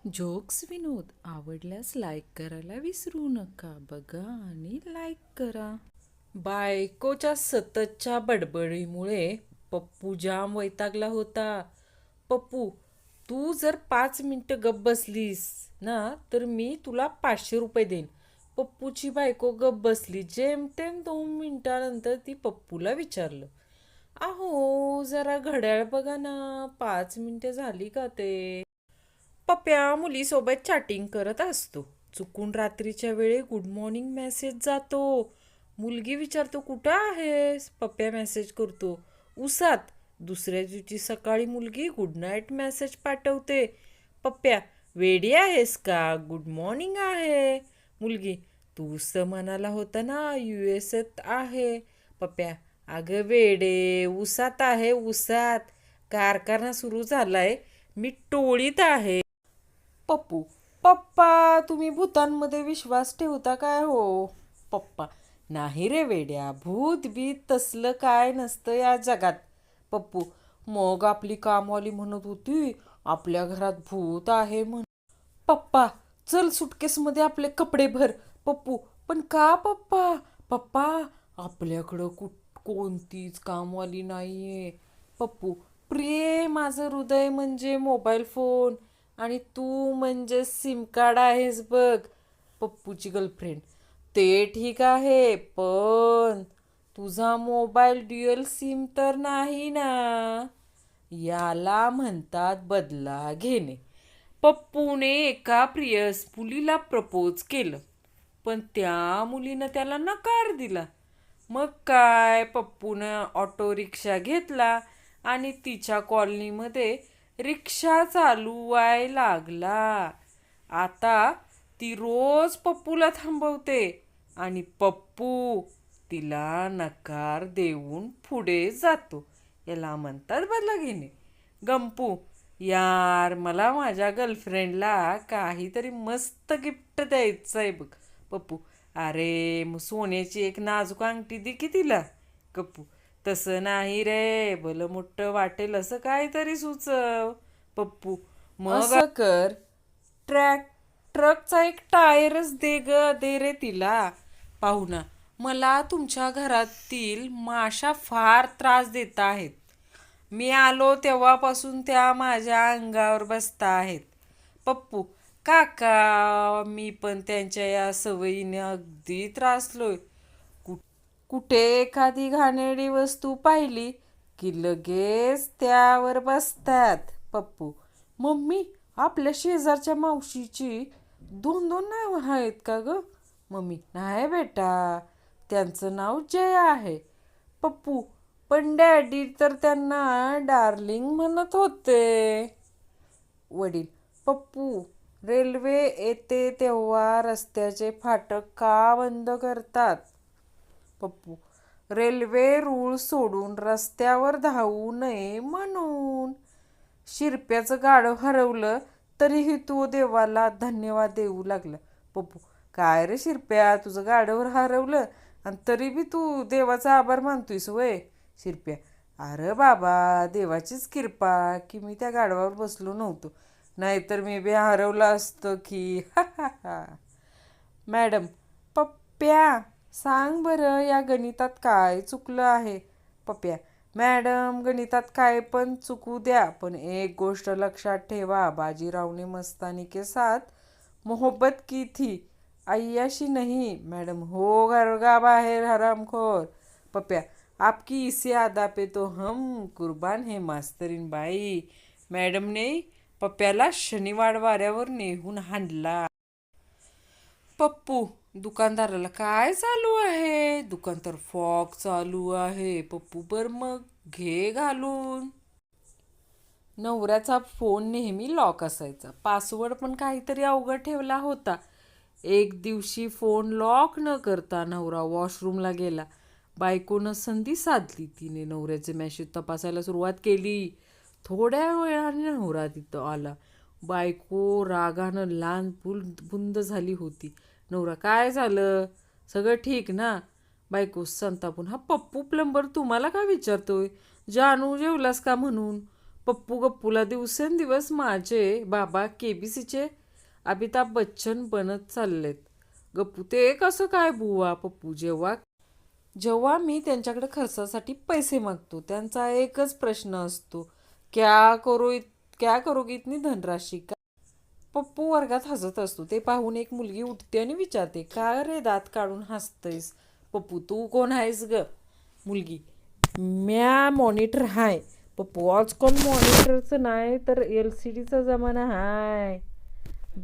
Jokes विनोद आवडल्यास like करायला विसरू नका. बघा आणि लाईक करा. बायकोच्या सततच्या बडबडीमुळे पप्पू जाम वैतागला होता. पप्पू, तू जर 5 मिनिटं गप्प बसलीस ना तर मी तुला 500 रुपये देईन. पप्पूची बायको गप्प बसली. जेमतेम 2 मिनिटानंतर ती पप्पूला विचारलं, अहो जरा घड्याळ बघा ना, 5 मिनिटं झाली का ते. पप्प्या मुलीसोबत चॅटिंग करत असतो. चुकून रात्रीच्या वेळी गुड मॉर्निंग मेसेज जातो. मुलगी विचारतो कुठं आहेस. पप्प्या मेसेज करतो उसात. दुसऱ्या दिवशी सकाळी मुलगी गुड नाईट मेसेज पाठवते. पप्प्या, वेडी आहेस का, गुड मॉर्निंग आहे. मुलगी, तूच तर म्हणाला होता ना USA आहे. पप्प्या, अगं वेडे, उसात आहे उसात. कारखाना सुरू झालाय, मी टोळीत आहे. पप्पू, पप्पा तुम्ही भूतांमध्ये विश्वास ठेवता काय हो. पप्पा, नाही रे वेड्या, भूत बीत तसलं काय नसतं या जगात. पप्पू, मग आपली कामवाली म्हणत होती आपल्या घरात भूत आहे म्हण. पप्पा, चल सुटकेसमध्ये आपले कपडे भर. पप्पू, पण का पप्पा. पप्पा, आपल्याकडं कोणतीच कामवाली नाहीये. पप्पू, प्रिये माझं हृदय म्हणजे मोबाईल फोन आणि तू म्हणजे सिम कार्ड आहेस बघ. पप्पूची गर्लफ्रेंड, ते ठीक आहे पण तुझा मोबाईल ड्युअल सिम तर नाही ना. याला म्हणतात बदला घेणे. पप्पूने एका प्रियस मुलीला प्रपोज केलं, पण त्या मुलीनं त्याला नकार दिला. मग काय, पप्पूनं ऑटो रिक्षा घेतला आणि तिच्या कॉलनीमध्ये रिक्षा चालवाय लागला. आता ती रोज पप्पूला थांबवते आणि पप्पू तिला नकार देऊन पुढे जातो. याला म्हणतात बदला घेणे. गंपू, यार मला माझ्या गर्लफ्रेंडला काहीतरी मस्त गिफ्ट द्यायचं आहे बघ. पप्पू, अरे मग सोन्याची एक नाजूक अंगठी दे की तिला. गप्पू, तसं नाही रे, भलं मोठं वाटेल असं काहीतरी सुचव. पप्पू, मग असं कर, ट्रकचा एक टायरच दे रे तिला. पाहुणा, मला तुमच्या घरातील माशा फार त्रास देत आहेत. मी आलो तेव्हापासून त्या माझ्या अंगावर बसता आहेत. पप्पू, काका मी पण त्यांच्या या सवयीने अगदी त्रासलोय. कुठे एखादी घाणेरडी वस्तू पाहिली की लगेच त्यावर बसतात. पप्पू, मम्मी आपल्या शेजारच्या मावशीची 2-2 नाव आहेत का ग. मम्मी, नाही बेटा, त्यांचं नाव जय आहे. पप्पू, पण डॅडी तर त्यांना डार्लिंग म्हणत होते. वडील, पप्पू, रेल्वे येते तेव्हा रस्त्याचे फाटक का बंद करतात. पप्पू, रेल्वे रूळ सोडून रस्त्यावर धावू नये म्हणून. शिरप्याचं गाडं हरवलं तरीही तू देवाला धन्यवाद देऊ लागला. पप्पू, काय रे शिरप्या, तुझं गाडं हरवलं आणि तरी बी तू देवाचा आभार मानतोयस वय. शिरप्या, अरे बाबा, देवाचीच कृपा की मी त्या गाडवावर बसलो नव्हतो, नाहीतर मी बी हरवलं असतं की. मॅडम, पप्प्या सांग बरं या गणितात काय चुकलं आहे. पप्प्या, मॅडम गणितात काय पण चुकू द्या पण एक गोष्ट लक्षात ठेवा, बाजीरावने मस्तानी के साथ मोहब्बत की थी, अय्याशी नहीं. मॅडम, हो घरगा बाहेर हरामखोर. पप्प्या, आपकी इसी अदा पे तो हम कुर्बान है मास्तरीन बाई. मॅडमने पप्प्याला शनिवार वाऱ्यावर नेहून हाणला. पप्पू, दुकानदाराला काय चालू आहे. दुकान तर फॉग चालू आहे. पप्पू, बर मग घे घालून. नवऱ्याचा फोन नेहमी लॉक असायचा. पासवर्ड पण काहीतरी अवघड ठेवला होता. एक दिवशी फोन लॉक न करता नवरा वॉशरूमला गेला. बायकोनं संधी साधली. तिने नवऱ्याचे मेसेज तपासायला सुरुवात केली. थोड्या वेळाने नवरा तिथं आला. बायको रागानं लहान बुंद झाली होती. नवरा, काय झालं, सगळं ठीक ना. बायको संतापून, हा पप्पू प्लंबर तुम्हाला का विचारतोय, जानू जेवलास का म्हणून. पप्पू गप्पूला दिवसेंदिवस माझे बाबा केबीसीचे अमिताभ बच्चन बनत चाललेत. गप्पू ते कसं काय बुवा? पप्पू जेव्हा जेव्हा मी त्यांच्याकडे खर्चासाठी पैसे मागतो त्यांचा एकच प्रश्न असतो, क्या करोगी इतनी धनराशी का? पप्पू वर्गात हसत असतो. ते पाहून एक मुलगी उठते आणि विचारते, का रे दात काढून हसतयस? पप्पू, तू कोण आहेस ग? मुलगी, म्या मॉनिटर हाय. पप्पू, आजकाल मॉनिटरचं नाही तर LCDचा जमाना हाय.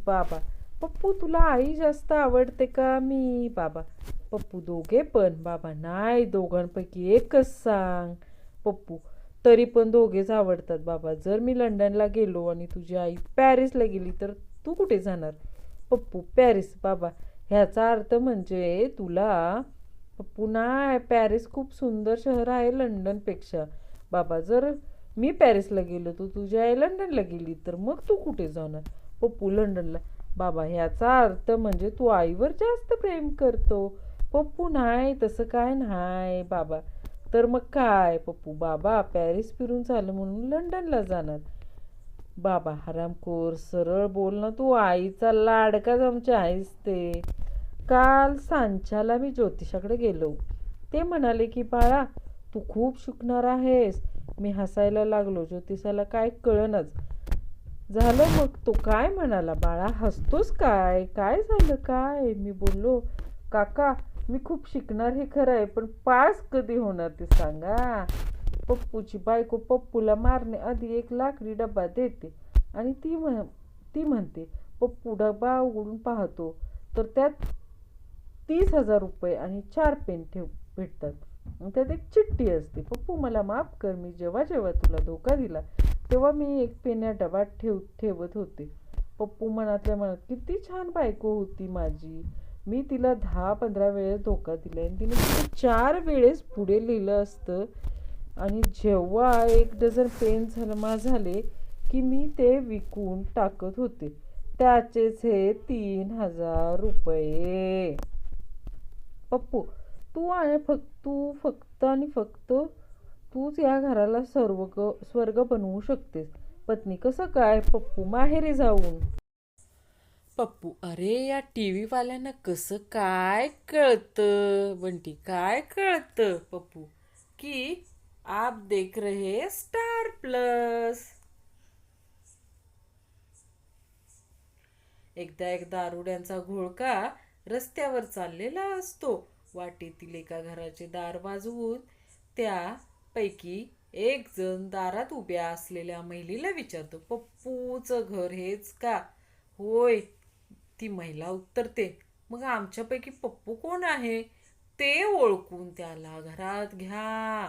बाबा, पप्पू तुला आई जास्त आवडते का मी? बाबा, पप्पू दोघे पण. बाबा, नाही, दोघांपैकी एकच सांग. पप्पू, तरी पण दोघेच आवडतात बाबा. जर मी लंडनला गेलो आणि तुझी आई पॅरिसला गेली तर तू कुठे जाणार? पप्पू, पॅरिस. बाबा, ह्याचा अर्थ म्हणजे तुला. पप्पू, नाही, पॅरिस खूप सुंदर शहर आहे लंडनपेक्षा. बाबा, जर मी पॅरिसला गेलो तर तुझी आई लंडनला गेली तर मग तू कुठे जाणार? पप्पू, लंडनला. बाबा, ह्याचा अर्थ म्हणजे तू आईवर जास्त प्रेम करतो. पप्पू, नाही, तसं काय नाही बाबा. तर मग काय? पप्पू, बाबा, पॅरिस फिरून झालं म्हणून लंडनला जाणार. बाबा, हरामखोर, सरळ बोल ना, तू आईचा लाडकाच आमच्या आहेस ते. काल सांच्याला मी ज्योतिषाकडे गेलो. ते म्हणाले की बाळा, तू खूप शिकणार आहेस. मी हसायला लागलो. ज्योतिषाला काय कळनच झालं. मग तो काय म्हणाला, बाळा हसतोस काय? काय झालं काय? मी बोललो, काका, मी खूप शिकणार हे खरं आहे, पण पास कधी होणार ते सांगा. पप्पूची बायको पप्पूला मारण्याआधी एक लाकडी डबा देते आणि ती म्हणते. पप्पू डबा उघडून पाहतो तर त्यात 30,000 रुपये आणि 4 पेन भेटतात. त्यात एक चिठ्ठी असते. पप्पू, मला माफ कर. मी जेव्हा जेव्हा तुला धोका दिला तेव्हा मी एक पेन या डब्यात ठेवत होते. पप्पू मनातल्या मनात, किती छान बायको होती माझी. मी तिला 10-15 वेळेस धोका दिला आणि तिने 4 वेळेस पुढे लिहिलं असतं. आणि जेव्हा 1 डझन पेन जमा झाले की मी ते विकून टाकत होते. त्याचेच हे 3,000 रुपये. पप्पू, तू फक्त आणि फक्त तूच या घराला स्वर्ग बनवू शकतेस. पत्नी, कसं काय? पप्पू, माहेरी जाऊन. पप्पू, अरे या TV वाल्यांना कसं काय कळतं? बंटी, काय कळतं? पप्पू, की आप देख रहे स्टार प्लस. एकदा एक दारुड्यांचा घोळका रस्त्यावर चाललेला असतो. वाटेतील एका घराचे दार वाजवून त्यापैकी एक जण दारात उभ्या असलेल्या महिलेला विचारतो, पप्पूचं घर हेच का? होय, ती महिला उत्तरते. मग आमच्यापैकी पप्पू कोण आहे ते ओळखून त्याला घरात घ्या.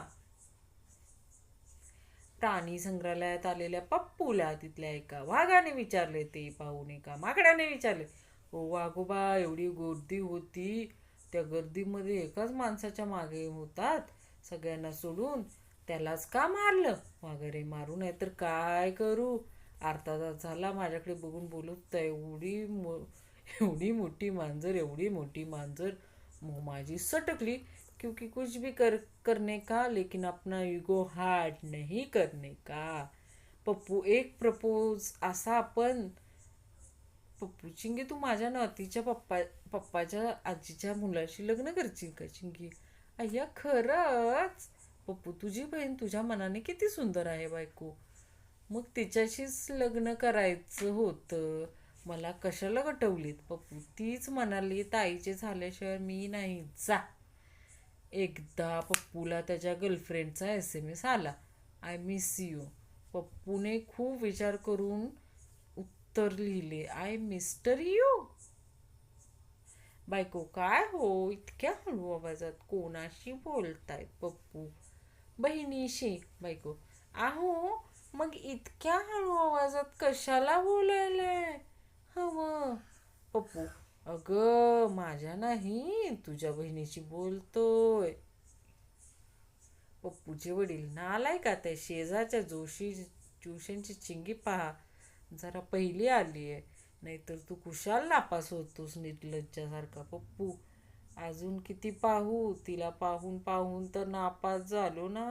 प्राणी संग्रहालयात आलेल्या पप्पूला तिथल्या एका वाघाने विचारले. ते पाहून एका माकडाने विचारले, ओ वाघोबा, एवढी गर्दी होती, त्या गर्दीमध्ये एकाच माणसाच्या मागे होतात, सगळ्यांना सोडून त्यालाच का मारलं? वाघारे, मारू नाही तर काय करू? अर्धा तास झाला माझ्याकडे बघून बोलत, एवढी मोठी मांजर. मग माझी सटकली, क्योंकि कुछ भी करने का, लेकिन अपना ईगो हार्ट नहीं करने का. पप्पू, एक प्रपोज असा आपण. पप्पू, चिंगी, तू माझ्या नातीच्या पप्पाच्या आजीच्या मुलाशी लग्न करशील का? चिंगी, अय्या, खरंच? पप्पू, तुझी बहीण तुझ्या मनाने किती सुंदर आहे बायको. मग तिच्याशीच लग्न करायचं होतं. मला कशाला गटवलीत? पप्पू, तीच म्हणाली ताईचे झाल्याशिवाय मी नाही. जा. एकदा पप्पूला त्याच्या गर्लफ्रेंडचा SMS आला, आय मिस यू. पप्पूने खूप विचार करून उत्तर लिहिले, आय मिस्टर यू. बायको, काय हो, इतक्या हळू आवाजात कोणाशी बोलतायत? पप्पू, बहिणीशी. बायको, आहो, मग इतक्या हळू आवाजात कशाला बोलायलाय हवं? पप्पू, अगं, माझ्या नाही, तुझ्या बहिणीशी बोलतोय. पप्पूचे वडील, नालाय का, त्या शेजारच्या जोशांची चिंगी पहा, जरा पहिली आली आहे, नाहीतर तू कुशाल नापास होतोस निर्लज्जासारखा. पप्पू, अजून किती पाहू? तिला पाहून पाहून तर नापास झालो ना.